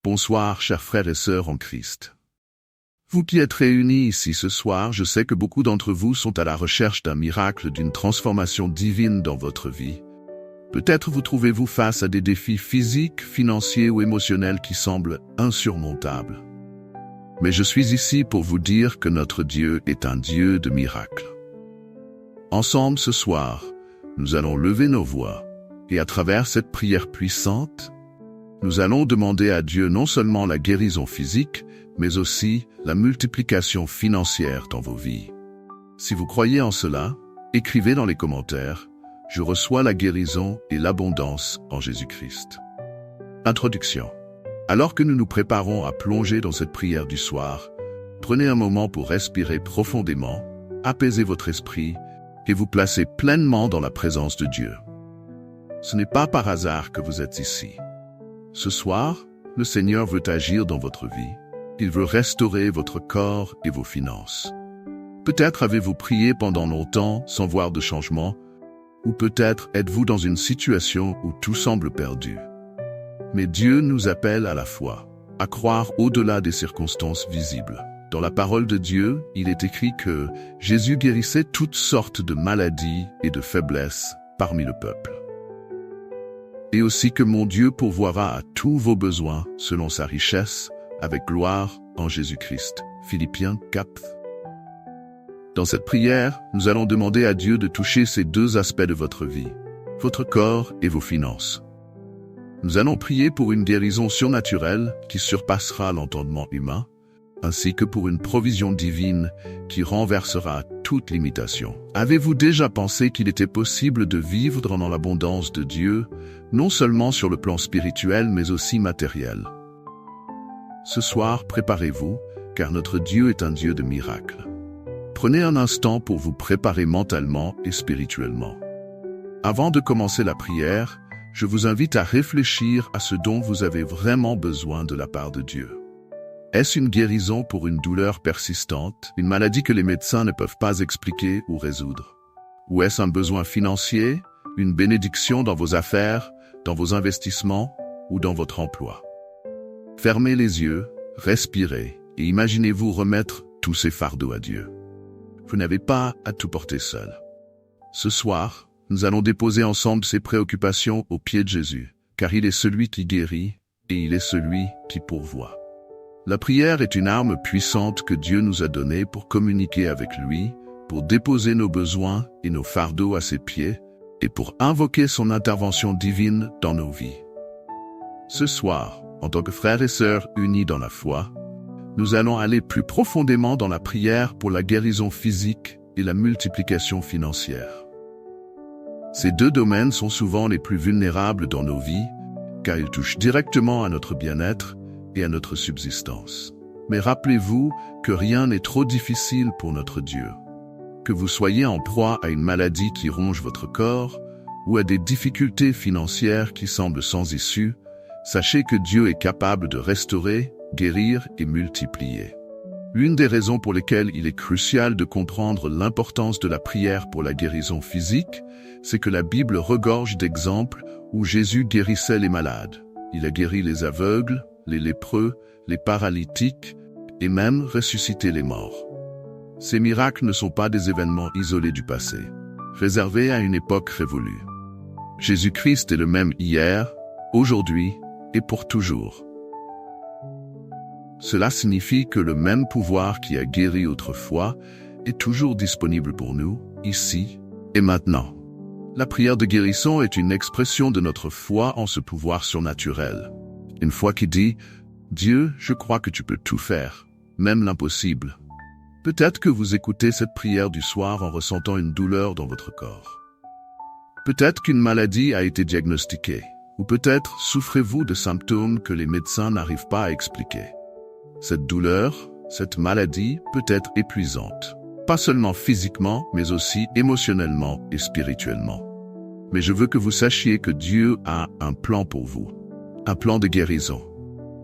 Bonsoir, chers frères et sœurs en Christ. Vous qui êtes réunis ici ce soir, je sais que beaucoup d'entre vous sont à la recherche d'un miracle, d'une transformation divine dans votre vie. Peut-être vous trouvez-vous face à des défis physiques, financiers ou émotionnels qui semblent insurmontables. Mais je suis ici pour vous dire que notre Dieu est un Dieu de miracles. Ensemble ce soir, nous allons lever nos voix et à travers cette prière puissante, nous allons demander à Dieu non seulement la guérison physique, mais aussi la multiplication financière dans vos vies. Si vous croyez en cela, écrivez dans les commentaires « Je reçois la guérison et l'abondance en Jésus-Christ ». Introduction. Alors que nous nous préparons à plonger dans cette prière du soir, prenez un moment pour respirer profondément, apaiser votre esprit et vous placer pleinement dans la présence de Dieu. Ce n'est pas par hasard que vous êtes ici. Ce soir, le Seigneur veut agir dans votre vie. Il veut restaurer votre corps et vos finances. Peut-être avez-vous prié pendant longtemps sans voir de changement, ou peut-être êtes-vous dans une situation où tout semble perdu. Mais Dieu nous appelle à la foi, à croire au-delà des circonstances visibles. Dans la parole de Dieu, il est écrit que Jésus guérissait toutes sortes de maladies et de faiblesses parmi le peuple. Et aussi que mon Dieu pourvoira à tous vos besoins selon sa richesse, avec gloire en Jésus-Christ. Philippiens 4. Dans cette prière, nous allons demander à Dieu de toucher ces deux aspects de votre vie, votre corps et vos finances. Nous allons prier pour une guérison surnaturelle qui surpassera l'entendement humain, ainsi que pour une provision divine qui renversera toute limitation. Avez-vous déjà pensé qu'il était possible de vivre dans l'abondance de Dieu, non seulement sur le plan spirituel, mais aussi matériel? Ce soir, préparez-vous, car notre Dieu est un Dieu de miracles. Prenez un instant pour vous préparer mentalement et spirituellement. Avant de commencer la prière, je vous invite à réfléchir à ce dont vous avez vraiment besoin de la part de Dieu. Est-ce une guérison pour une douleur persistante, une maladie que les médecins ne peuvent pas expliquer ou résoudre? Ou est-ce un besoin financier, une bénédiction dans vos affaires, dans vos investissements ou dans votre emploi? Fermez les yeux, respirez et imaginez-vous remettre tous ces fardeaux à Dieu. Vous n'avez pas à tout porter seul. Ce soir, nous allons déposer ensemble ces préoccupations aux pieds de Jésus, car il est celui qui guérit et il est celui qui pourvoit. La prière est une arme puissante que Dieu nous a donnée pour communiquer avec lui, pour déposer nos besoins et nos fardeaux à ses pieds et pour invoquer son intervention divine dans nos vies. Ce soir, en tant que frères et sœurs unis dans la foi, nous allons aller plus profondément dans la prière pour la guérison physique et la multiplication financière. Ces deux domaines sont souvent les plus vulnérables dans nos vies, car ils touchent directement à notre bien-être et à notre subsistance. Mais rappelez-vous que rien n'est trop difficile pour notre Dieu. Que vous soyez en proie à une maladie qui ronge votre corps ou à des difficultés financières qui semblent sans issue, sachez que Dieu est capable de restaurer, guérir et multiplier. L'une des raisons pour lesquelles il est crucial de comprendre l'importance de la prière pour la guérison physique, c'est que la Bible regorge d'exemples où Jésus guérissait les malades. Il a guéri les aveugles, les lépreux, les paralytiques et même ressuscité les morts. Ces miracles ne sont pas des événements isolés du passé, réservés à une époque révolue. Jésus-Christ est le même hier, aujourd'hui et pour toujours. Cela signifie que le même pouvoir qui a guéri autrefois est toujours disponible pour nous, ici et maintenant. La prière de guérison est une expression de notre foi en ce pouvoir surnaturel. Une foi qui dit « Dieu, je crois que tu peux tout faire, même l'impossible ». Peut-être que vous écoutez cette prière du soir en ressentant une douleur dans votre corps. Peut-être qu'une maladie a été diagnostiquée, ou peut-être souffrez-vous de symptômes que les médecins n'arrivent pas à expliquer. Cette douleur, cette maladie peut être épuisante, pas seulement physiquement, mais aussi émotionnellement et spirituellement. Mais je veux que vous sachiez que Dieu a un plan pour vous, un plan de guérison.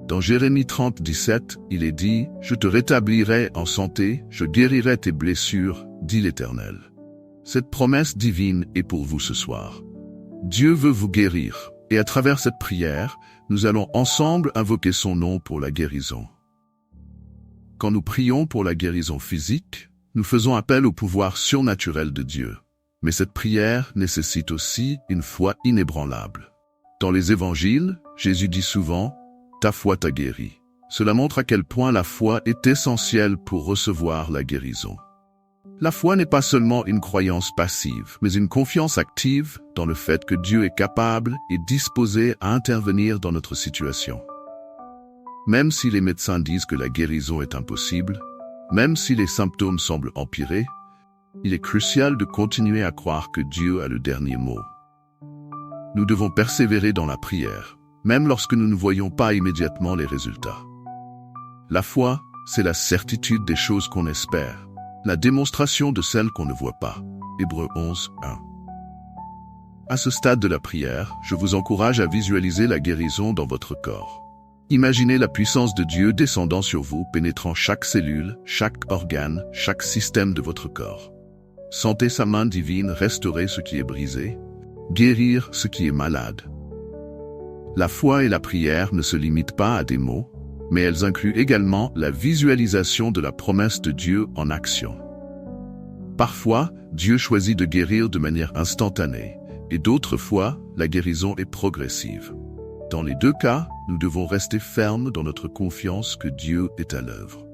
Dans Jérémie 30, 17, il est dit « Je te rétablirai en santé, je guérirai tes blessures, dit l'Éternel ». Cette promesse divine est pour vous ce soir. Dieu veut vous guérir, Et à travers cette prière, nous allons ensemble invoquer son nom pour la guérison. Quand nous prions pour la guérison physique, nous faisons appel au pouvoir surnaturel de Dieu. Mais cette prière nécessite aussi une foi inébranlable. Dans les évangiles, Jésus dit souvent « Ta foi t'a guéri ». Cela montre à quel point la foi est essentielle pour recevoir la guérison. La foi n'est pas seulement une croyance passive, mais une confiance active dans le fait que Dieu est capable et disposé à intervenir dans notre situation. Même si les médecins disent que la guérison est impossible, même si les symptômes semblent empirer, il est crucial de continuer à croire que Dieu a le dernier mot. Nous devons persévérer dans la prière, même lorsque nous ne voyons pas immédiatement les résultats. La foi, c'est la certitude des choses qu'on espère, la démonstration de celles qu'on ne voit pas. Hébreux 11, 1. À ce stade de la prière, je vous encourage à visualiser la guérison dans votre corps. Imaginez la puissance de Dieu descendant sur vous, pénétrant chaque cellule, chaque organe, chaque système de votre corps. Sentez sa main divine restaurer ce qui est brisé, guérir ce qui est malade. La foi et la prière ne se limitent pas à des mots, mais elles incluent également la visualisation de la promesse de Dieu en action. Parfois, Dieu choisit de guérir de manière instantanée, et d'autres fois, la guérison est progressive. Dans les deux cas, nous devons rester fermes dans notre confiance que Dieu est à l'œuvre.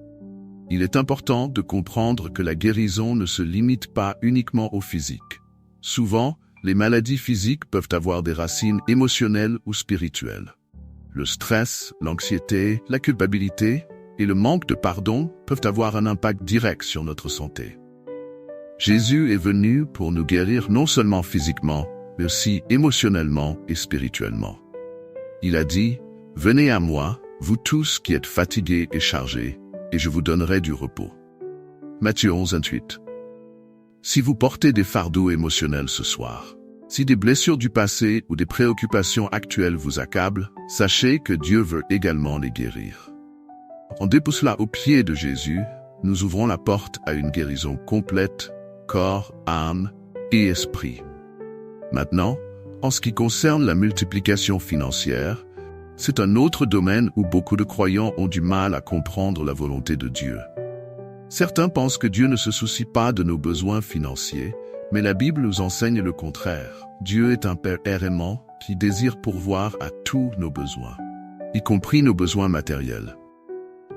Il est important de comprendre que la guérison ne se limite pas uniquement au physique. Souvent, les maladies physiques peuvent avoir des racines émotionnelles ou spirituelles. Le stress, l'anxiété, la culpabilité et le manque de pardon peuvent avoir un impact direct sur notre santé. Jésus est venu pour nous guérir non seulement physiquement, mais aussi émotionnellement et spirituellement. Il a dit « Venez à moi, vous tous qui êtes fatigués et chargés, et je vous donnerai du repos. » Matthieu 11, 28. Si vous portez des fardeaux émotionnels ce soir, si des blessures du passé ou des préoccupations actuelles vous accablent, sachez que Dieu veut également les guérir. En déposant aux pieds de Jésus, nous ouvrons la porte à une guérison complète, corps, âme et esprit. Maintenant, en ce qui concerne la multiplication financière, c'est un autre domaine où beaucoup de croyants ont du mal à comprendre la volonté de Dieu. Certains pensent que Dieu ne se soucie pas de nos besoins financiers, mais la Bible nous enseigne le contraire. Dieu est un Père aimant qui désire pourvoir à tous nos besoins, y compris nos besoins matériels.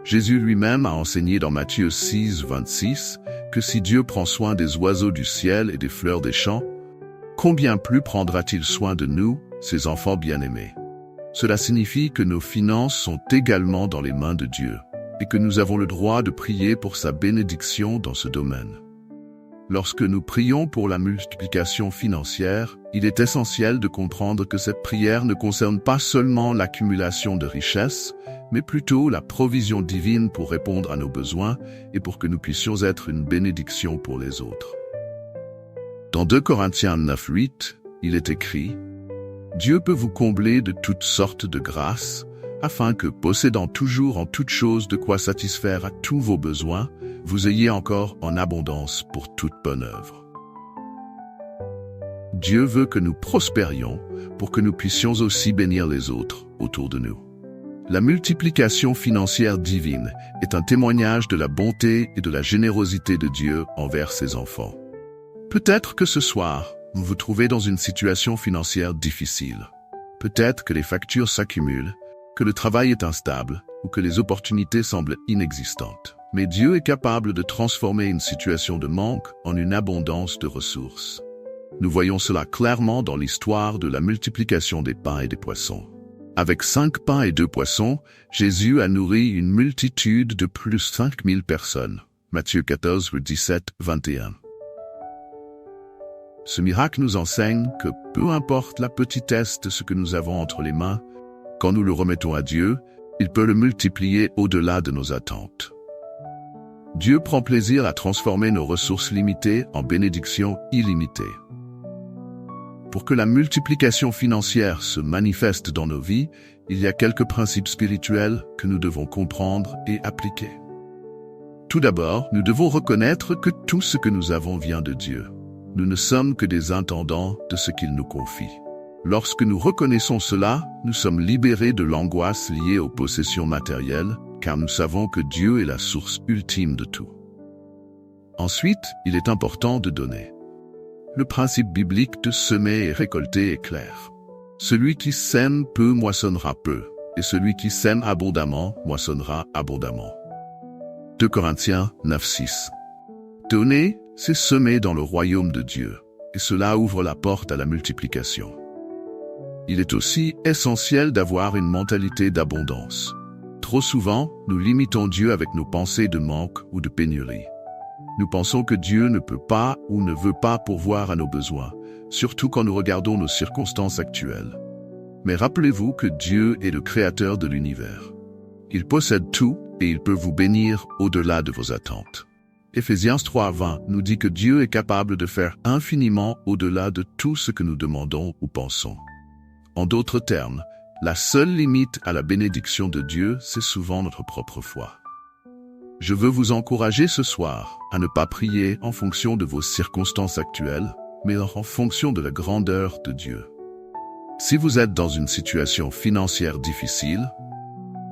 Jésus lui-même a enseigné dans Matthieu 6, 26 que si Dieu prend soin des oiseaux du ciel et des fleurs des champs, combien plus prendra-t-il soin de nous, ses enfants bien-aimés? Cela signifie que nos finances sont également dans les mains de Dieu et que nous avons le droit de prier pour sa bénédiction dans ce domaine. Lorsque nous prions pour la multiplication financière, il est essentiel de comprendre que cette prière ne concerne pas seulement l'accumulation de richesses, mais plutôt la provision divine pour répondre à nos besoins et pour que nous puissions être une bénédiction pour les autres. Dans 2 Corinthiens 9, 8, il est écrit « Dieu peut vous combler de toutes sortes de grâces, afin que, possédant toujours en toutes choses de quoi satisfaire à tous vos besoins, vous ayez encore en abondance pour toute bonne œuvre. » Dieu veut que nous prospérions pour que nous puissions aussi bénir les autres autour de nous. La multiplication financière divine est un témoignage de la bonté et de la générosité de Dieu envers ses enfants. Peut-être que ce soir, vous vous trouvez dans une situation financière difficile. Peut-être que les factures s'accumulent, que le travail est instable ou que les opportunités semblent inexistantes. Mais Dieu est capable de transformer une situation de manque en une abondance de ressources. Nous voyons cela clairement dans l'histoire de la multiplication des pains et des poissons. Avec 5 pains et 2 poissons, Jésus a nourri une multitude de plus de 5000 personnes. Matthieu 14, 17, 21. Ce miracle nous enseigne que peu importe la petitesse de ce que nous avons entre les mains, quand nous le remettons à Dieu, il peut le multiplier au-delà de nos attentes. Dieu prend plaisir à transformer nos ressources limitées en bénédictions illimitées. Pour que la multiplication financière se manifeste dans nos vies, il y a quelques principes spirituels que nous devons comprendre et appliquer. Tout d'abord, nous devons reconnaître que tout ce que nous avons vient de Dieu. Nous ne sommes que des intendants de ce qu'il nous confie. Lorsque nous reconnaissons cela, nous sommes libérés de l'angoisse liée aux possessions matérielles, car nous savons que Dieu est la source ultime de tout. Ensuite, il est important de donner. Le principe biblique de semer et récolter est clair. Celui qui sème peu moissonnera peu, et celui qui sème abondamment moissonnera abondamment. 2 Corinthiens 9:6. Donner, c'est semer dans le royaume de Dieu, et cela ouvre la porte à la multiplication. Il est aussi essentiel d'avoir une mentalité d'abondance. Trop souvent, nous limitons Dieu avec nos pensées de manque ou de pénurie. Nous pensons que Dieu ne peut pas ou ne veut pas pourvoir à nos besoins, surtout quand nous regardons nos circonstances actuelles. Mais rappelez-vous que Dieu est le créateur de l'univers. Il possède tout et il peut vous bénir au-delà de vos attentes. Éphésiens 3:20 nous dit que Dieu est capable de faire infiniment au-delà de tout ce que nous demandons ou pensons. En d'autres termes, la seule limite à la bénédiction de Dieu, c'est souvent notre propre foi. Je veux vous encourager ce soir à ne pas prier en fonction de vos circonstances actuelles, mais en fonction de la grandeur de Dieu. Si vous êtes dans une situation financière difficile,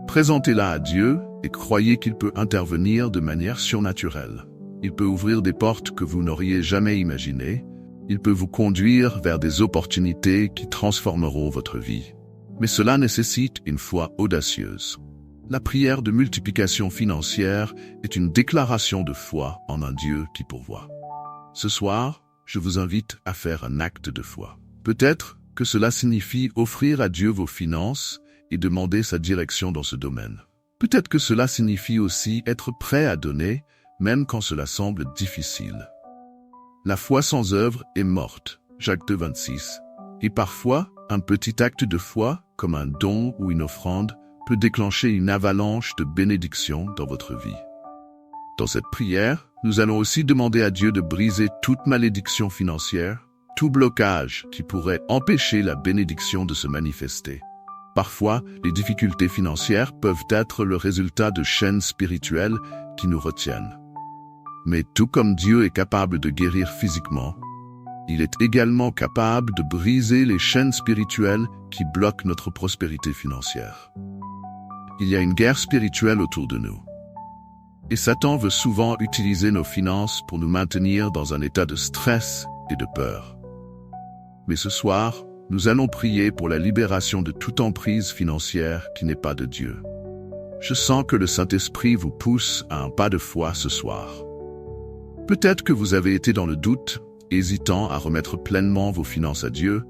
présentez-la à Dieu et croyez qu'il peut intervenir de manière surnaturelle. Il peut ouvrir des portes que vous n'auriez jamais imaginées. Il peut vous conduire vers des opportunités qui transformeront votre vie. Mais cela nécessite une foi audacieuse. La prière de multiplication financière est une déclaration de foi en un Dieu qui pourvoit. Ce soir, je vous invite à faire un acte de foi. Peut-être que cela signifie offrir à Dieu vos finances et demander sa direction dans ce domaine. Peut-être que cela signifie aussi être prêt à donner, même quand cela semble difficile. La foi sans œuvre est morte, Jacques 2:26. Et parfois, un petit acte de foi, comme un don ou une offrande, peut déclencher une avalanche de bénédictions dans votre vie. Dans cette prière, nous allons aussi demander à Dieu de briser toute malédiction financière, tout blocage qui pourrait empêcher la bénédiction de se manifester. Parfois, les difficultés financières peuvent être le résultat de chaînes spirituelles qui nous retiennent. Mais tout comme Dieu est capable de guérir physiquement, il est également capable de briser les chaînes spirituelles qui bloquent notre prospérité financière. Il y a une guerre spirituelle autour de nous. Et Satan veut souvent utiliser nos finances pour nous maintenir dans un état de stress et de peur. Mais ce soir, nous allons prier pour la libération de toute emprise financière qui n'est pas de Dieu. Je sens que le Saint-Esprit vous pousse à un pas de foi ce soir. Peut-être que vous avez été dans le doute, hésitant à remettre pleinement vos finances à Dieu,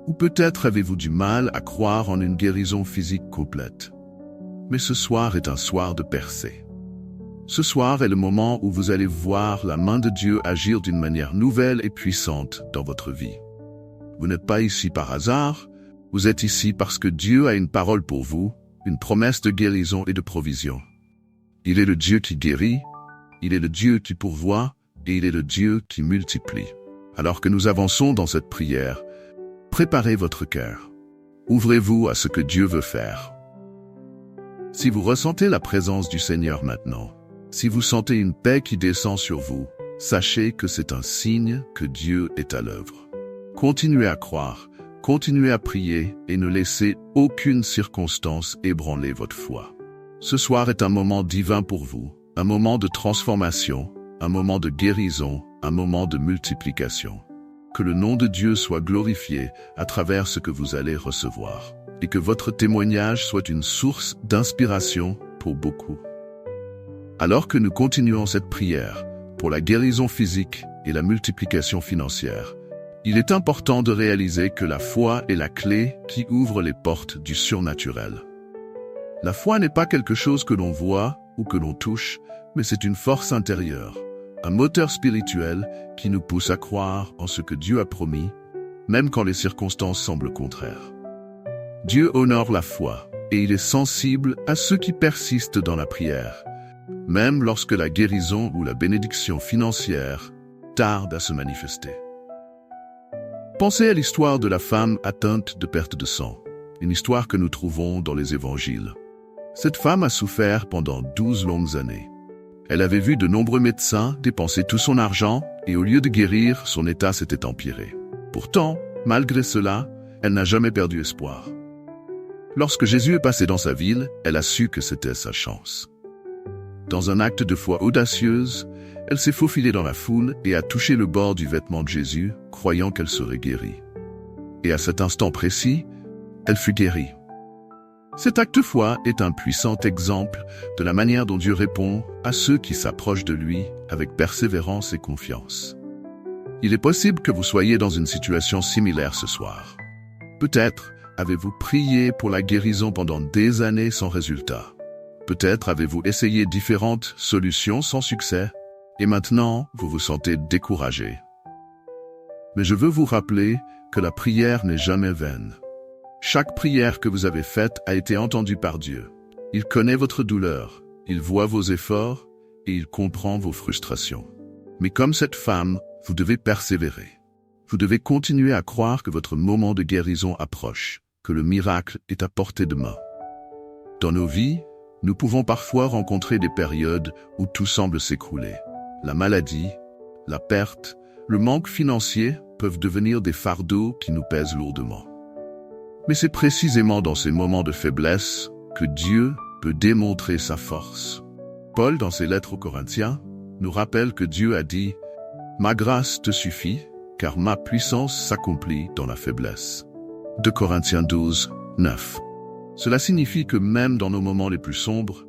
ou peut-être avez-vous du mal à croire en une guérison physique complète. Mais ce soir est un soir de percée. Ce soir est le moment où vous allez voir la main de Dieu agir d'une manière nouvelle et puissante dans votre vie. Vous n'êtes pas ici par hasard, vous êtes ici parce que Dieu a une parole pour vous, une promesse de guérison et de provision. Il est le Dieu qui guérit, il est le Dieu qui pourvoit, et il est le Dieu qui multiplie. Alors que nous avançons dans cette prière, préparez votre cœur. Ouvrez-vous à ce que Dieu veut faire. Si vous ressentez la présence du Seigneur maintenant, si vous sentez une paix qui descend sur vous, sachez que c'est un signe que Dieu est à l'œuvre. Continuez à croire, continuez à prier et ne laissez aucune circonstance ébranler votre foi. Ce soir est un moment divin pour vous, un moment de transformation, un moment de guérison, un moment de multiplication. Que le nom de Dieu soit glorifié à travers ce que vous allez recevoir, et que votre témoignage soit une source d'inspiration pour beaucoup. Alors que nous continuons cette prière pour la guérison physique et la multiplication financière, il est important de réaliser que la foi est la clé qui ouvre les portes du surnaturel. La foi n'est pas quelque chose que l'on voit ou que l'on touche, mais c'est une force intérieure, un moteur spirituel qui nous pousse à croire en ce que Dieu a promis, même quand les circonstances semblent contraires. Dieu honore la foi et il est sensible à ceux qui persistent dans la prière, même lorsque la guérison ou la bénédiction financière tarde à se manifester. Pensez à l'histoire de la femme atteinte de perte de sang, une histoire que nous trouvons dans les évangiles. Cette femme a souffert pendant 12 longues années. Elle avait vu de nombreux médecins dépenser tout son argent et au lieu de guérir, son état s'était empiré. Pourtant, malgré cela, elle n'a jamais perdu espoir. Lorsque Jésus est passé dans sa ville, elle a su que c'était sa chance. Dans un acte de foi audacieuse, elle s'est faufilée dans la foule et a touché le bord du vêtement de Jésus, croyant qu'elle serait guérie. Et à cet instant précis, elle fut guérie. Cet acte de foi est un puissant exemple de la manière dont Dieu répond à ceux qui s'approchent de lui avec persévérance et confiance. Il est possible que vous soyez dans une situation similaire ce soir. Peut-être avez-vous prié pour la guérison pendant des années sans résultat. Peut-être avez-vous essayé différentes solutions sans succès et maintenant vous vous sentez découragé. Mais je veux vous rappeler que la prière n'est jamais vaine. Chaque prière que vous avez faite a été entendue par Dieu. Il connaît votre douleur, il voit vos efforts et il comprend vos frustrations. Mais comme cette femme, vous devez persévérer. Vous devez continuer à croire que votre moment de guérison approche, que le miracle est à portée de main. Dans nos vies, nous pouvons parfois rencontrer des périodes où tout semble s'écrouler. La maladie, la perte, le manque financier peuvent devenir des fardeaux qui nous pèsent lourdement. Mais c'est précisément dans ces moments de faiblesse que Dieu peut démontrer sa force. Paul, dans ses lettres aux Corinthiens, nous rappelle que Dieu a dit « Ma grâce te suffit, car ma puissance s'accomplit dans la faiblesse. » 2 Corinthiens 12, 9. Cela signifie que même dans nos moments les plus sombres,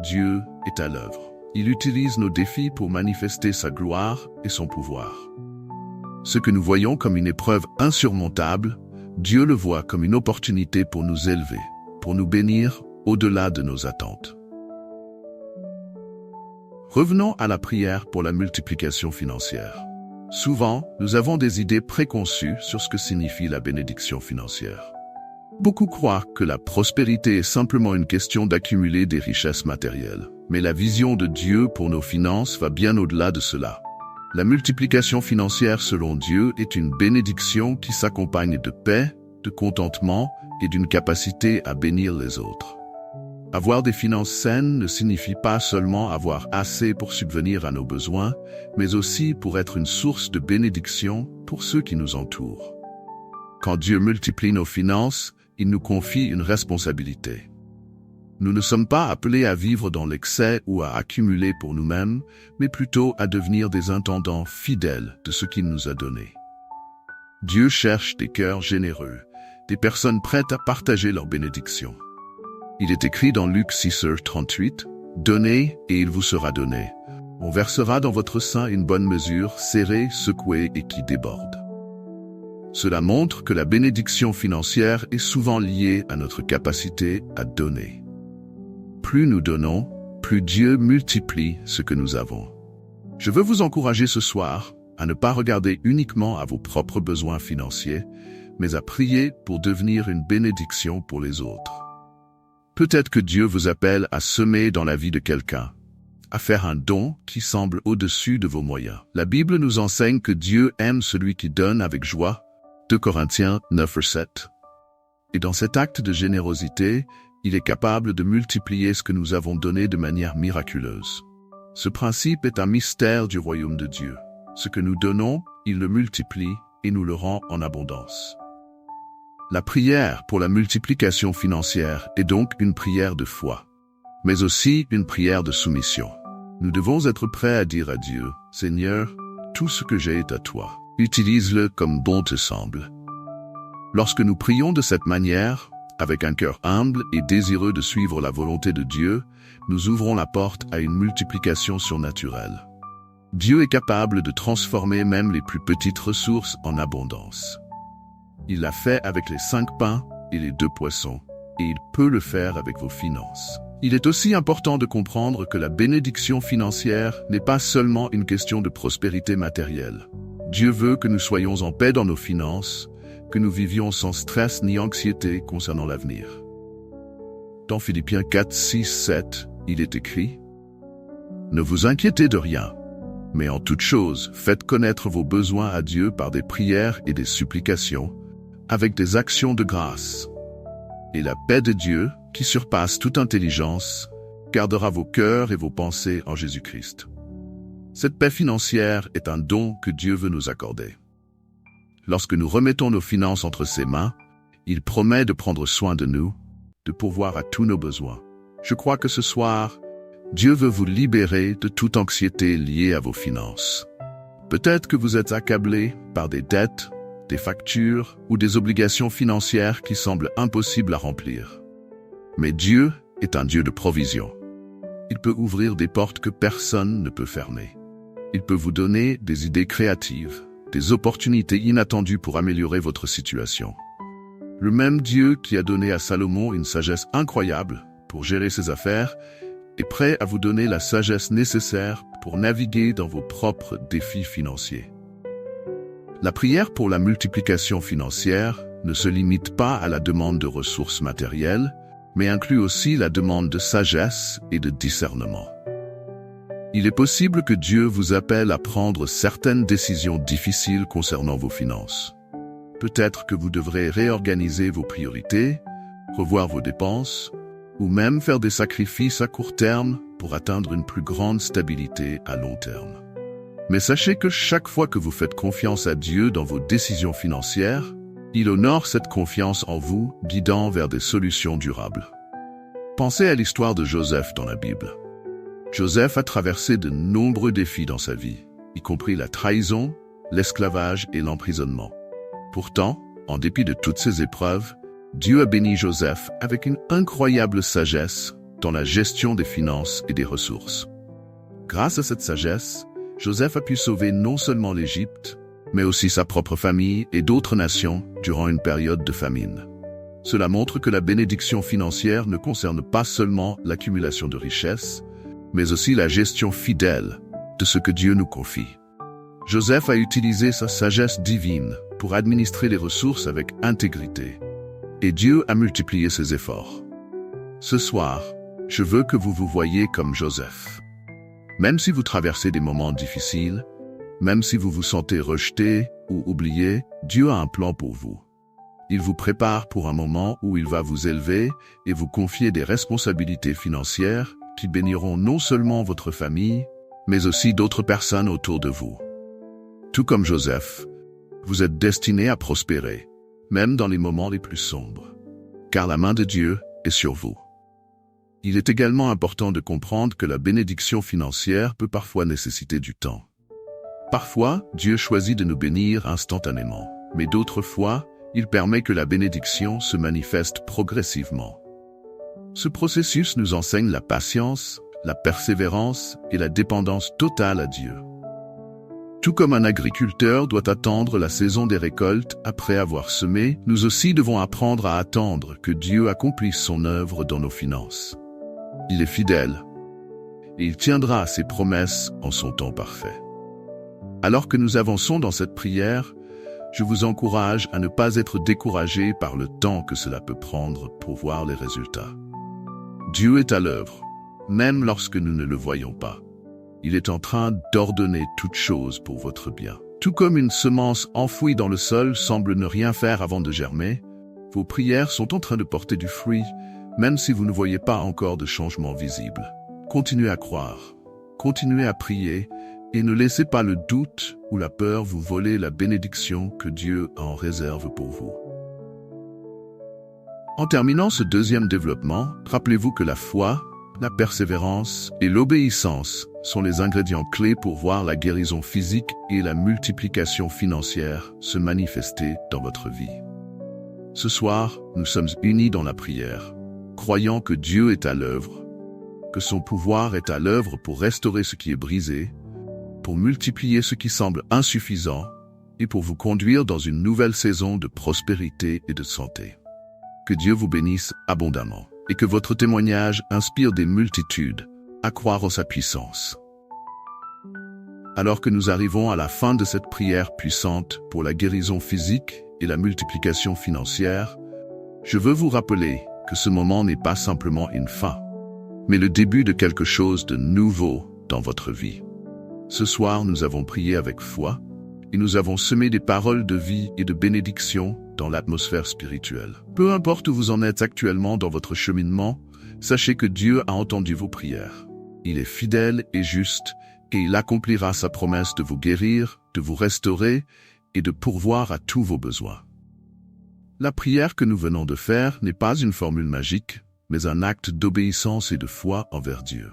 Dieu est à l'œuvre. Il utilise nos défis pour manifester sa gloire et son pouvoir. Ce que nous voyons comme une épreuve insurmontable, Dieu le voit comme une opportunité pour nous élever, pour nous bénir au-delà de nos attentes. Revenons à la prière pour la multiplication financière. Souvent, nous avons des idées préconçues sur ce que signifie la bénédiction financière. Beaucoup croient que la prospérité est simplement une question d'accumuler des richesses matérielles. Mais la vision de Dieu pour nos finances va bien au-delà de cela. La multiplication financière selon Dieu est une bénédiction qui s'accompagne de paix, de contentement et d'une capacité à bénir les autres. Avoir des finances saines ne signifie pas seulement avoir assez pour subvenir à nos besoins, mais aussi pour être une source de bénédiction pour ceux qui nous entourent. Quand Dieu multiplie nos finances, il nous confie une responsabilité. Nous ne sommes pas appelés à vivre dans l'excès ou à accumuler pour nous-mêmes, mais plutôt à devenir des intendants fidèles de ce qu'il nous a donné. Dieu cherche des cœurs généreux, des personnes prêtes à partager leur bénédiction. Il est écrit dans Luc 6:38, « Donnez et il vous sera donné. On versera dans votre sein une bonne mesure, serrée, secouée et qui déborde. » Cela montre que la bénédiction financière est souvent liée à notre capacité à donner. Plus nous donnons, plus Dieu multiplie ce que nous avons. Je veux vous encourager ce soir à ne pas regarder uniquement à vos propres besoins financiers, mais à prier pour devenir une bénédiction pour les autres. Peut-être que Dieu vous appelle à semer dans la vie de quelqu'un, à faire un don qui semble au-dessus de vos moyens. La Bible nous enseigne que Dieu aime celui qui donne avec joie, 2 Corinthiens 9:7. Et dans cet acte de générosité, il est capable de multiplier ce que nous avons donné de manière miraculeuse. Ce principe est un mystère du royaume de Dieu. Ce que nous donnons, il le multiplie et nous le rend en abondance. La prière pour la multiplication financière est donc une prière de foi, mais aussi une prière de soumission. Nous devons être prêts à dire à Dieu, « Seigneur, tout ce que j'ai est à toi. Utilise-le comme bon te semble. » Lorsque nous prions de cette manière, avec un cœur humble et désireux de suivre la volonté de Dieu, nous ouvrons la porte à une multiplication surnaturelle. Dieu est capable de transformer même les plus petites ressources en abondance. Il l'a fait avec les 5 pains et les 2 poissons, et il peut le faire avec vos finances. Il est aussi important de comprendre que la bénédiction financière n'est pas seulement une question de prospérité matérielle. Dieu veut que nous soyons en paix dans nos finances, que nous vivions sans stress ni anxiété concernant l'avenir. Dans Philippiens 4, 6, 7, il est écrit « Ne vous inquiétez de rien, mais en toute chose, faites connaître vos besoins à Dieu par des prières et des supplications, avec des actions de grâce. Et la paix de Dieu, qui surpasse toute intelligence, gardera vos cœurs et vos pensées en Jésus-Christ. » Cette paix financière est un don que Dieu veut nous accorder. Lorsque nous remettons nos finances entre ses mains, Il promet de prendre soin de nous, de pourvoir à tous nos besoins. Je crois que ce soir, Dieu veut vous libérer de toute anxiété liée à vos finances. Peut-être que vous êtes accablé par des dettes, des factures ou des obligations financières qui semblent impossibles à remplir. Mais Dieu est un Dieu de provision. Il peut ouvrir des portes que personne ne peut fermer. Il peut vous donner des idées créatives, des opportunités inattendues pour améliorer votre situation. Le même Dieu qui a donné à Salomon une sagesse incroyable pour gérer ses affaires est prêt à vous donner la sagesse nécessaire pour naviguer dans vos propres défis financiers. La prière pour la multiplication financière ne se limite pas à la demande de ressources matérielles, mais inclut aussi la demande de sagesse et de discernement. Il est possible que Dieu vous appelle à prendre certaines décisions difficiles concernant vos finances. Peut-être que vous devrez réorganiser vos priorités, revoir vos dépenses, ou même faire des sacrifices à court terme pour atteindre une plus grande stabilité à long terme. Mais sachez que chaque fois que vous faites confiance à Dieu dans vos décisions financières, il honore cette confiance en vous, guidant vers des solutions durables. Pensez à l'histoire de Joseph dans la Bible. Joseph a traversé de nombreux défis dans sa vie, y compris la trahison, l'esclavage et l'emprisonnement. Pourtant, en dépit de toutes ces épreuves, Dieu a béni Joseph avec une incroyable sagesse dans la gestion des finances et des ressources. Grâce à cette sagesse, Joseph a pu sauver non seulement l'Égypte, mais aussi sa propre famille et d'autres nations durant une période de famine. Cela montre que la bénédiction financière ne concerne pas seulement l'accumulation de richesses, mais aussi la gestion fidèle de ce que Dieu nous confie. Joseph a utilisé sa sagesse divine pour administrer les ressources avec intégrité, et Dieu a multiplié ses efforts. Ce soir, je veux que vous vous voyiez comme Joseph. Même si vous traversez des moments difficiles, même si vous vous sentez rejeté ou oublié, Dieu a un plan pour vous. Il vous prépare pour un moment où il va vous élever et vous confier des responsabilités financières qui béniront non seulement votre famille, mais aussi d'autres personnes autour de vous. Tout comme Joseph, vous êtes destiné à prospérer, même dans les moments les plus sombres, car la main de Dieu est sur vous. Il est également important de comprendre que la bénédiction financière peut parfois nécessiter du temps. Parfois, Dieu choisit de nous bénir instantanément, mais d'autres fois, il permet que la bénédiction se manifeste progressivement. Ce processus nous enseigne la patience, la persévérance et la dépendance totale à Dieu. Tout comme un agriculteur doit attendre la saison des récoltes après avoir semé, nous aussi devons apprendre à attendre que Dieu accomplisse son œuvre dans nos finances. Il est fidèle, et il tiendra à ses promesses en son temps parfait. Alors que nous avançons dans cette prière, je vous encourage à ne pas être découragé par le temps que cela peut prendre pour voir les résultats. Dieu est à l'œuvre, même lorsque nous ne le voyons pas. Il est en train d'ordonner toutes choses pour votre bien. Tout comme une semence enfouie dans le sol semble ne rien faire avant de germer, vos prières sont en train de porter du fruit, même si vous ne voyez pas encore de changement visible. Continuez à croire, continuez à prier, et ne laissez pas le doute ou la peur vous voler la bénédiction que Dieu a en réserve pour vous. En terminant ce deuxième développement, rappelez-vous que la foi, la persévérance et l'obéissance sont les ingrédients clés pour voir la guérison physique et la multiplication financière se manifester dans votre vie. Ce soir, nous sommes unis dans la prière, croyant que Dieu est à l'œuvre, que son pouvoir est à l'œuvre pour restaurer ce qui est brisé, pour multiplier ce qui semble insuffisant et pour vous conduire dans une nouvelle saison de prospérité et de santé. Que Dieu vous bénisse abondamment et que votre témoignage inspire des multitudes à croire en sa puissance. Alors que nous arrivons à la fin de cette prière puissante pour la guérison physique et la multiplication financière, je veux vous rappeler que ce moment n'est pas simplement une fin, mais le début de quelque chose de nouveau dans votre vie. Ce soir, nous avons prié avec foi et nous avons semé des paroles de vie et de bénédiction dans l'atmosphère spirituelle. Peu importe où vous en êtes actuellement dans votre cheminement, sachez que Dieu a entendu vos prières. Il est fidèle et juste et il accomplira sa promesse de vous guérir, de vous restaurer et de pourvoir à tous vos besoins. La prière que nous venons de faire n'est pas une formule magique, mais un acte d'obéissance et de foi envers Dieu.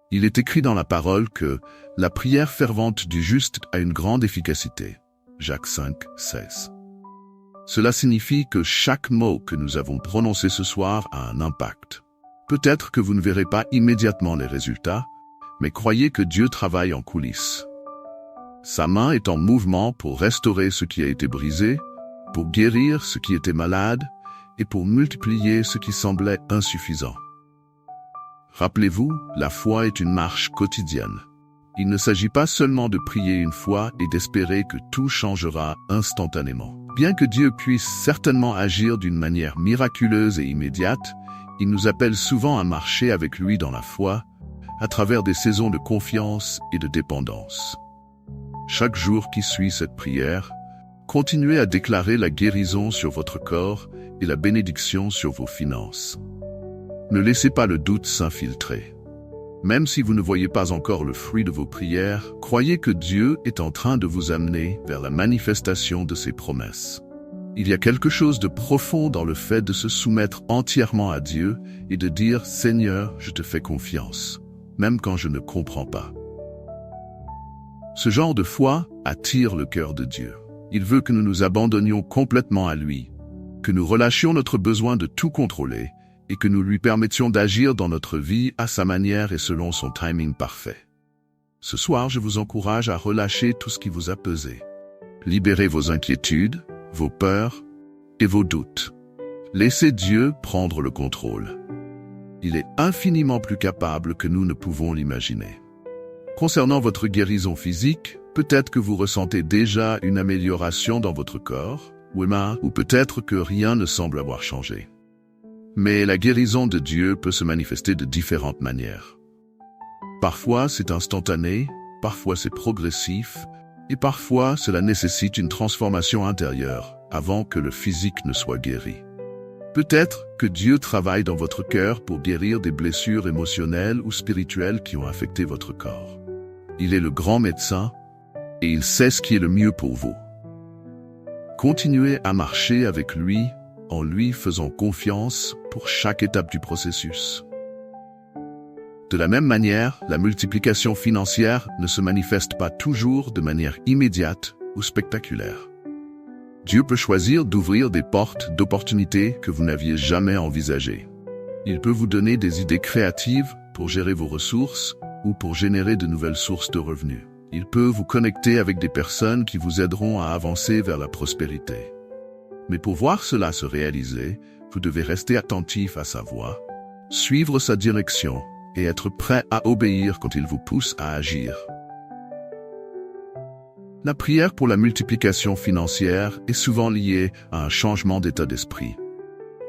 Il est écrit dans la parole que la prière fervente du juste a une grande efficacité. Jacques 5, 16. Cela signifie que chaque mot que nous avons prononcé ce soir a un impact. Peut-être que vous ne verrez pas immédiatement les résultats, mais croyez que Dieu travaille en coulisses. Sa main est en mouvement pour restaurer ce qui a été brisé, pour guérir ce qui était malade et pour multiplier ce qui semblait insuffisant. Rappelez-vous, la foi est une marche quotidienne. Il ne s'agit pas seulement de prier une fois et d'espérer que tout changera instantanément. Bien que Dieu puisse certainement agir d'une manière miraculeuse et immédiate, il nous appelle souvent à marcher avec lui dans la foi, à travers des saisons de confiance et de dépendance. Chaque jour qui suit cette prière, continuez à déclarer la guérison sur votre corps et la bénédiction sur vos finances. Ne laissez pas le doute s'infiltrer. Même si vous ne voyez pas encore le fruit de vos prières, croyez que Dieu est en train de vous amener vers la manifestation de ses promesses. Il y a quelque chose de profond dans le fait de se soumettre entièrement à Dieu et de dire « Seigneur, je te fais confiance », même quand je ne comprends pas. Ce genre de foi attire le cœur de Dieu. Il veut que nous nous abandonnions complètement à lui, que nous relâchions notre besoin de tout contrôler et que nous lui permettions d'agir dans notre vie à sa manière et selon son timing parfait. Ce soir, je vous encourage à relâcher tout ce qui vous a pesé. Libérez vos inquiétudes, vos peurs et vos doutes. Laissez Dieu prendre le contrôle. Il est infiniment plus capable que nous ne pouvons l'imaginer. Concernant votre guérison physique, peut-être que vous ressentez déjà une amélioration dans votre corps, ou peut-être que rien ne semble avoir changé. Mais la guérison de Dieu peut se manifester de différentes manières. Parfois c'est instantané, parfois c'est progressif, et parfois cela nécessite une transformation intérieure avant que le physique ne soit guéri. Peut-être que Dieu travaille dans votre cœur pour guérir des blessures émotionnelles ou spirituelles qui ont affecté votre corps. Il est le grand médecin et il sait ce qui est le mieux pour vous. Continuez à marcher avec lui en lui faisant confiance pour chaque étape du processus. De la même manière, la multiplication financière ne se manifeste pas toujours de manière immédiate ou spectaculaire. Dieu peut choisir d'ouvrir des portes d'opportunités que vous n'aviez jamais envisagées. Il peut vous donner des idées créatives pour gérer vos ressources ou pour générer de nouvelles sources de revenus. Il peut vous connecter avec des personnes qui vous aideront à avancer vers la prospérité. Mais pour voir cela se réaliser, vous devez rester attentif à sa voix, suivre sa direction et être prêt à obéir quand il vous pousse à agir. La prière pour la multiplication financière est souvent liée à un changement d'état d'esprit.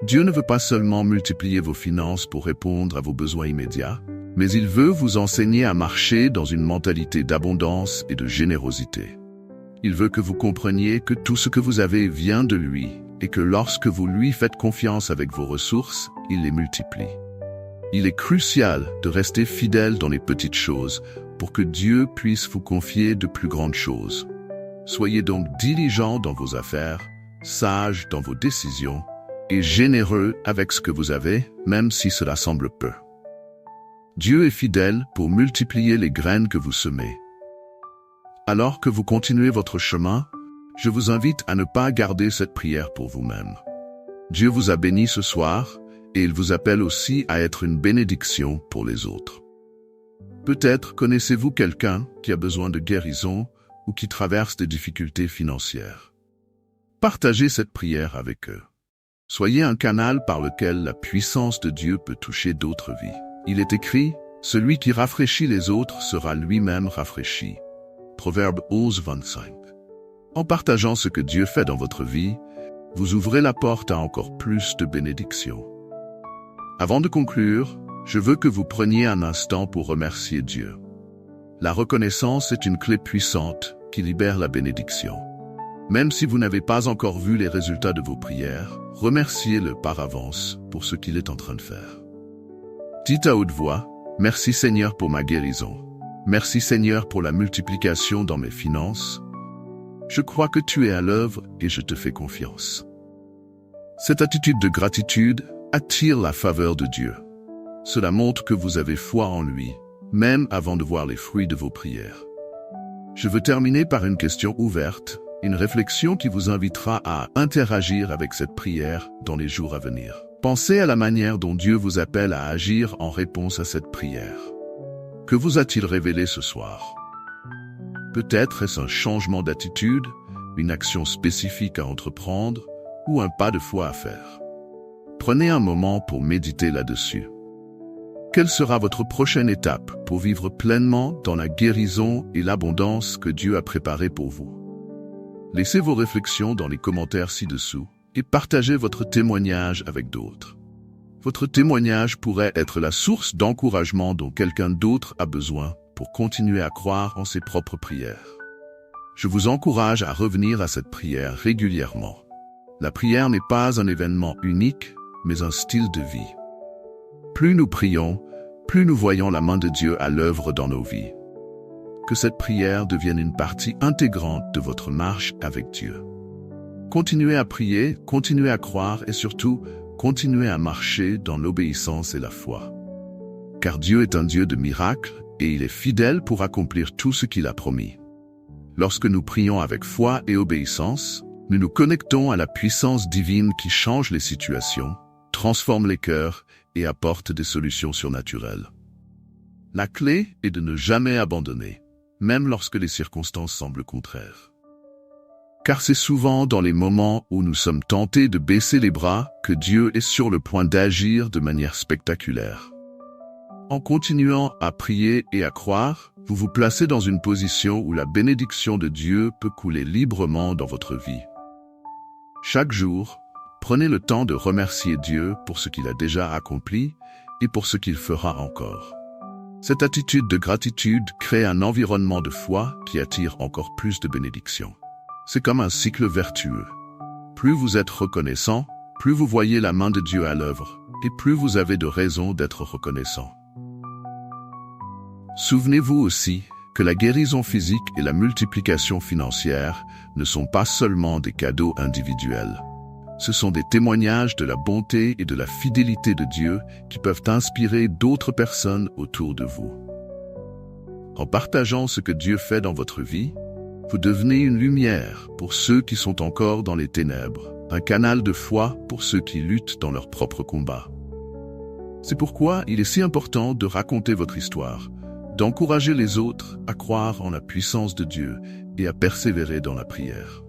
Dieu ne veut pas seulement multiplier vos finances pour répondre à vos besoins immédiats, mais il veut vous enseigner à marcher dans une mentalité d'abondance et de générosité. Il veut que vous compreniez que tout ce que vous avez vient de lui et que lorsque vous lui faites confiance avec vos ressources, il les multiplie. Il est crucial de rester fidèle dans les petites choses pour que Dieu puisse vous confier de plus grandes choses. Soyez donc diligents dans vos affaires, sages dans vos décisions et généreux avec ce que vous avez, même si cela semble peu. Dieu est fidèle pour multiplier les graines que vous semez. Alors que vous continuez votre chemin, je vous invite à ne pas garder cette prière pour vous-même. Dieu vous a béni ce soir et il vous appelle aussi à être une bénédiction pour les autres. Peut-être connaissez-vous quelqu'un qui a besoin de guérison ou qui traverse des difficultés financières. Partagez cette prière avec eux. Soyez un canal par lequel la puissance de Dieu peut toucher d'autres vies. Il est écrit, « Celui qui rafraîchit les autres sera lui-même rafraîchi ». Proverbe 11, 25. En partageant ce que Dieu fait dans votre vie, vous ouvrez la porte à encore plus de bénédictions. Avant de conclure, je veux que vous preniez un instant pour remercier Dieu. La reconnaissance est une clé puissante qui libère la bénédiction. Même si vous n'avez pas encore vu les résultats de vos prières, remerciez-le par avance pour ce qu'il est en train de faire. Dites à haute voix, « Merci Seigneur pour ma guérison. Merci Seigneur pour la multiplication dans mes finances. Je crois que tu es à l'œuvre et je te fais confiance. » Cette attitude de gratitude attire la faveur de Dieu. Cela montre que vous avez foi en lui, même avant de voir les fruits de vos prières. Je veux terminer par une question ouverte, une réflexion qui vous invitera à interagir avec cette prière dans les jours à venir. Pensez à la manière dont Dieu vous appelle à agir en réponse à cette prière. Que vous a-t-il révélé ce soir? Peut-être est-ce un changement d'attitude, une action spécifique à entreprendre ou un pas de foi à faire. Prenez un moment pour méditer là-dessus. Quelle sera votre prochaine étape pour vivre pleinement dans la guérison et l'abondance que Dieu a préparée pour vous? Laissez vos réflexions dans les commentaires ci-dessous et partagez votre témoignage avec d'autres. Votre témoignage pourrait être la source d'encouragement dont quelqu'un d'autre a besoin pour continuer à croire en ses propres prières. Je vous encourage à revenir à cette prière régulièrement. La prière n'est pas un événement unique, mais un style de vie. Plus nous prions, plus nous voyons la main de Dieu à l'œuvre dans nos vies. Que cette prière devienne une partie intégrante de votre marche avec Dieu. Continuez à prier, continuez à croire et surtout, continuez à marcher dans l'obéissance et la foi. Car Dieu est un Dieu de miracles et il est fidèle pour accomplir tout ce qu'il a promis. Lorsque nous prions avec foi et obéissance, nous nous connectons à la puissance divine qui change les situations, transforme les cœurs et apporte des solutions surnaturelles. La clé est de ne jamais abandonner, même lorsque les circonstances semblent contraires. Car c'est souvent dans les moments où nous sommes tentés de baisser les bras que Dieu est sur le point d'agir de manière spectaculaire. En continuant à prier et à croire, vous vous placez dans une position où la bénédiction de Dieu peut couler librement dans votre vie. Chaque jour, prenez le temps de remercier Dieu pour ce qu'il a déjà accompli et pour ce qu'il fera encore. Cette attitude de gratitude crée un environnement de foi qui attire encore plus de bénédictions. C'est comme un cycle vertueux. Plus vous êtes reconnaissant, plus vous voyez la main de Dieu à l'œuvre, et plus vous avez de raisons d'être reconnaissant. Souvenez-vous aussi que la guérison physique et la multiplication financière ne sont pas seulement des cadeaux individuels. Ce sont des témoignages de la bonté et de la fidélité de Dieu qui peuvent inspirer d'autres personnes autour de vous. En partageant ce que Dieu fait dans votre vie, vous devenez une lumière pour ceux qui sont encore dans les ténèbres, un canal de foi pour ceux qui luttent dans leur propre combat. C'est pourquoi il est si important de raconter votre histoire, d'encourager les autres à croire en la puissance de Dieu et à persévérer dans la prière.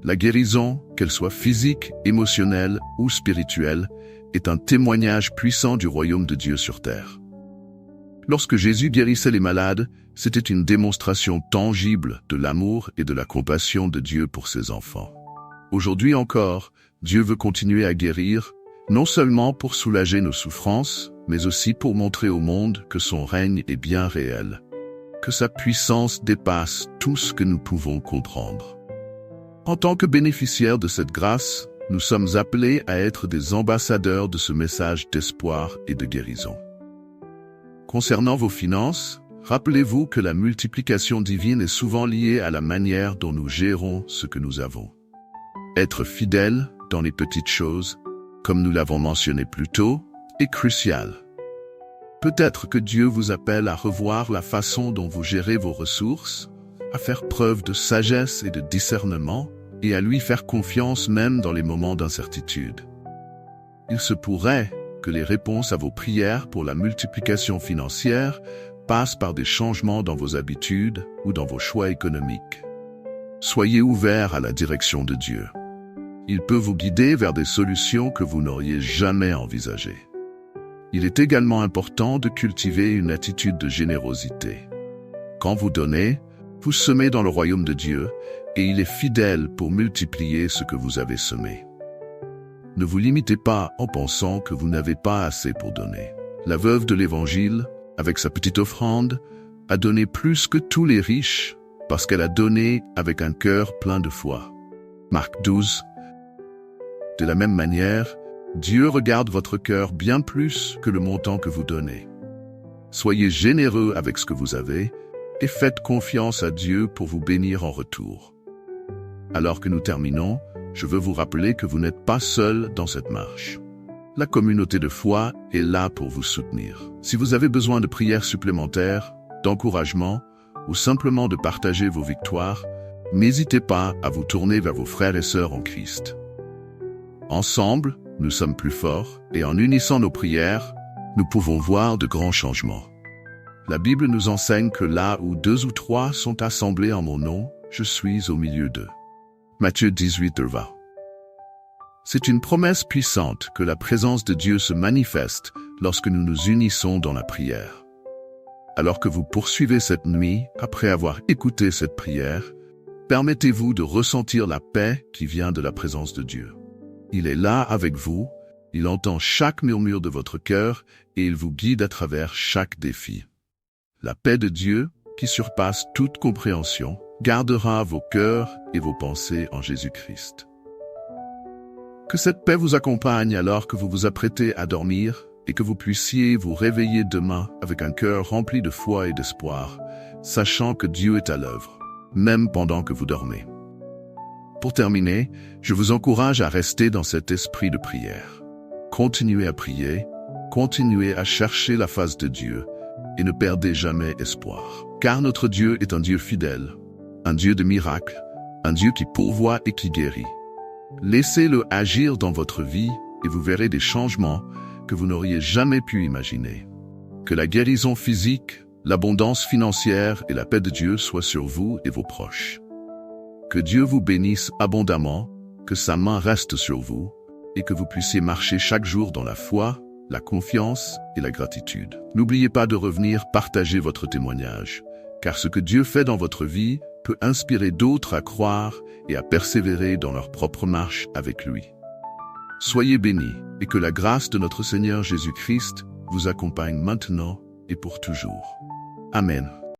La guérison, qu'elle soit physique, émotionnelle ou spirituelle, est un témoignage puissant du royaume de Dieu sur terre. Lorsque Jésus guérissait les malades, c'était une démonstration tangible de l'amour et de la compassion de Dieu pour ses enfants. Aujourd'hui encore, Dieu veut continuer à guérir, non seulement pour soulager nos souffrances, mais aussi pour montrer au monde que son règne est bien réel, que sa puissance dépasse tout ce que nous pouvons comprendre. En tant que bénéficiaires de cette grâce, nous sommes appelés à être des ambassadeurs de ce message d'espoir et de guérison. Concernant vos finances, rappelez-vous que la multiplication divine est souvent liée à la manière dont nous gérons ce que nous avons. Être fidèle dans les petites choses, comme nous l'avons mentionné plus tôt, est crucial. Peut-être que Dieu vous appelle à revoir la façon dont vous gérez vos ressources, à faire preuve de sagesse et de discernement, et à lui faire confiance même dans les moments d'incertitude. Il se pourrait que les réponses à vos prières pour la multiplication financière passent par des changements dans vos habitudes ou dans vos choix économiques. Soyez ouverts à la direction de Dieu. Il peut vous guider vers des solutions que vous n'auriez jamais envisagées. Il est également important de cultiver une attitude de générosité. Quand vous donnez, vous semez dans le royaume de Dieu et il est fidèle pour multiplier ce que vous avez semé. Ne vous limitez pas en pensant que vous n'avez pas assez pour donner. La veuve de l'Évangile, avec sa petite offrande, a donné plus que tous les riches parce qu'elle a donné avec un cœur plein de foi. Marc 12. De la même manière, Dieu regarde votre cœur bien plus que le montant que vous donnez. Soyez généreux avec ce que vous avez et faites confiance à Dieu pour vous bénir en retour. Alors que nous terminons, je veux vous rappeler que vous n'êtes pas seul dans cette marche. La communauté de foi est là pour vous soutenir. Si vous avez besoin de prières supplémentaires, d'encouragement ou simplement de partager vos victoires, n'hésitez pas à vous tourner vers vos frères et sœurs en Christ. Ensemble, nous sommes plus forts et en unissant nos prières, nous pouvons voir de grands changements. La Bible nous enseigne que là où 2 ou 3 sont assemblés en mon nom, je suis au milieu d'eux. Matthieu 18:20. C'est une promesse puissante que la présence de Dieu se manifeste lorsque nous nous unissons dans la prière. Alors que vous poursuivez cette nuit, après avoir écouté cette prière, permettez-vous de ressentir la paix qui vient de la présence de Dieu. Il est là avec vous, il entend chaque murmure de votre cœur et il vous guide à travers chaque défi. La paix de Dieu, qui surpasse toute compréhension, gardera vos cœurs et vos pensées en Jésus-Christ. Que cette paix vous accompagne alors que vous vous apprêtez à dormir et que vous puissiez vous réveiller demain avec un cœur rempli de foi et d'espoir, sachant que Dieu est à l'œuvre, même pendant que vous dormez. Pour terminer, je vous encourage à rester dans cet esprit de prière. Continuez à prier, continuez à chercher la face de Dieu et ne perdez jamais espoir. Car notre Dieu est un Dieu fidèle, un Dieu de miracles, un Dieu qui pourvoit et qui guérit. Laissez-le agir dans votre vie et vous verrez des changements que vous n'auriez jamais pu imaginer. Que la guérison physique, l'abondance financière et la paix de Dieu soient sur vous et vos proches. Que Dieu vous bénisse abondamment, que sa main reste sur vous et que vous puissiez marcher chaque jour dans la foi, la confiance et la gratitude. N'oubliez pas de revenir partager votre témoignage, car ce que Dieu fait dans votre vie peut inspirer d'autres à croire et à persévérer dans leur propre marche avec lui. Soyez bénis et que la grâce de notre Seigneur Jésus-Christ vous accompagne maintenant et pour toujours. Amen.